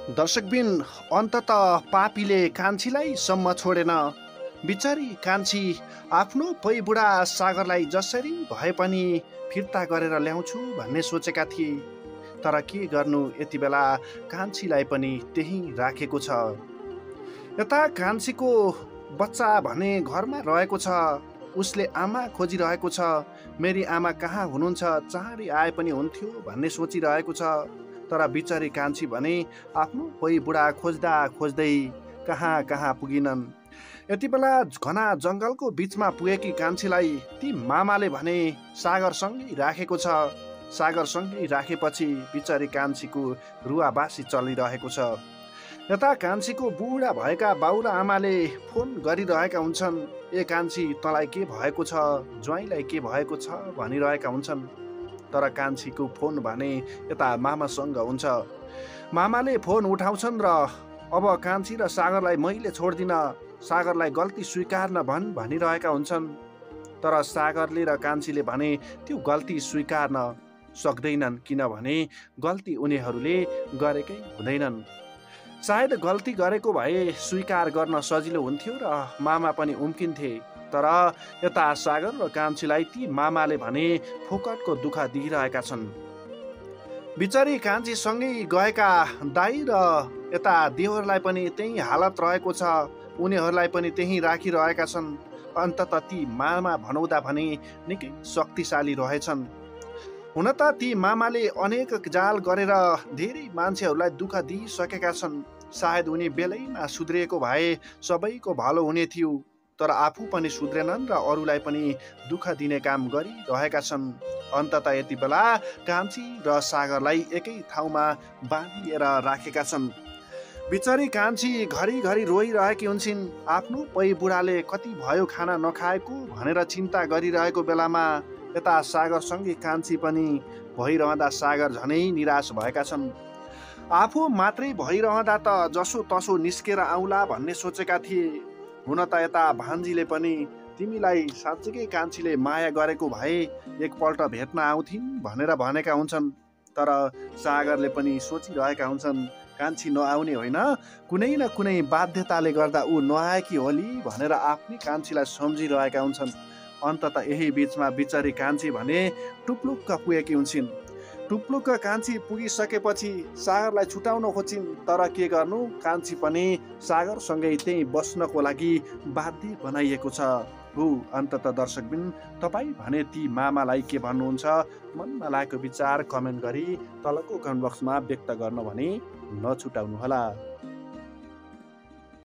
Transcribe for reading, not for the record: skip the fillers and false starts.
दर्शकबिन अन्तत पापीले कान्छीलाई सम्म छोडेन। बिचारी कान्छी आफ्नो पैबुढा सागरलाई जसरी भए पनि फिर्ता गरेर ल्याउँछु भन्ने सोचेका थिए। तर के गर्नु, यति बेला कान्छीलाई पनि त्यही राखेको छ। यता कान्छीको बच्चा भने घरमा रहेको छ। उसले आमा खोजिरहेको छ। मेरी आमा कहाँ हुनुहुन्छ, चाँडै आए पनि हुन्थ्यो भन्ने सोचिरहेको छ। तर बिचारी कान्छी भने आफ्नो पैबुढा खोज्दा खोज्दै कहाँ कहाँ पुगिनन्। यति बेला घना जङ्गलको बिचमा पुगेकी कान्छीलाई ती मामाले भने सागरसँगै राखेको छ। सागरसँगै राखेपछि बिचारी कान्छीको रुवाबासी चलिरहेको छ। यता कान्छीको बुढा भएका बाउ र आमाले फोन गरिरहेका हुन्छन्। ए कान्छी, तँलाई के भएको छ, ज्वाइँलाई के भएको छ भनिरहेका हुन्छन्। तर कान्छीको फोन भने यता मामासँग हुन्छ। मामाले फोन उठाउँछन् र अब कान्छी र सागरलाई मैले छोड्दिन, सागरलाई गल्ती स्वीकार नभन् भनिरहेका हुन्छन्। तर सागरले र कान्छीले भने त्यो गल्ती स्वीकार्न सक्दैनन्, किनभने गल्ती उनीहरूले गरेकै हुँदैनन्। सायद गल्ती गरेको भए स्वीकार गर्न सजिलो हुन्थ्यो र मामा पनि उम्किन्थे। तर यता सागर र कान्छीलाई ती मामाले भने फोकटको दुःख दिइरहेका छन्। बिचारी कान्छीसँगै गएका दाई र यता देवरलाई पनि त्यही हालत रहेको छ। उनीहरूलाई पनि त्यही राखिरहेका छन्। अन्तत ती मामा भनौँदा भने निकै शक्तिशाली रहेछन्। हुन त ती मामाले अनेक जाल गरेर धेरै मान्छेहरूलाई दुःख दिइसकेका छन्। सायद उनी बेलैमा सुध्रिएको भए सबैको भलो हुने थियो। तर आफू पनि सुध्रेनन् र अरूलाई पनि दुःख दिने काम गरिरहेका छन्। अन्तत यति बेला कान्छी र सागरलाई एकै ठाउँमा बाँधिएर राखेका छन्। बिचारी कान्छी घरिघरि रोइरहेकी हुन्छन्। आफ्नो पैबुढाले कति भयो खाना नखाएको भनेर चिन्ता गरिरहेको बेलामा यता सागरसँगै कान्छी पनि भइरहँदा सागर झनै निराश भएका छन्। आफू मात्रै भइरहँदा त जसो तसो निस्केर आउला भन्ने सोचेका थिए। हुन त यता भान्जीले पनि तिमीलाई साँच्चीकै कान्छीले माया गरेको भए एकपल्ट भेट्न आउँथिन् भनेर भनेका हुन्छन्। तर सागरले पनि सोचिरहेका हुन्छन्, कान्छी नआउने होइन, कुनै न कुनै बाध्यताले गर्दा ऊ नआएकी होली भनेर आफ्नै कान्छीलाई सम्झिरहेका हुन्छन्। अन्तत यही बिचमा बिचारी कान्छी भने टुप्लुक्क पुगेकी हुन्छन्। टुप्लुक्क कान्छी पुगिसकेपछि सागरलाई छुटाउन खोजिन्। तर के गर्नु, कान्छी पनि सागरसँगै त्यही बस्नको लागि बाध्य बनाइएको छ। अन्तत दर्शकबिन तपाईँ भने ती मामालाई के भन्नुहुन्छ, मनमा लागेको विचार कमेन्ट गरी तलको कमेन्ट बक्समा व्यक्त गर्न भने नछुटाउनुहोला।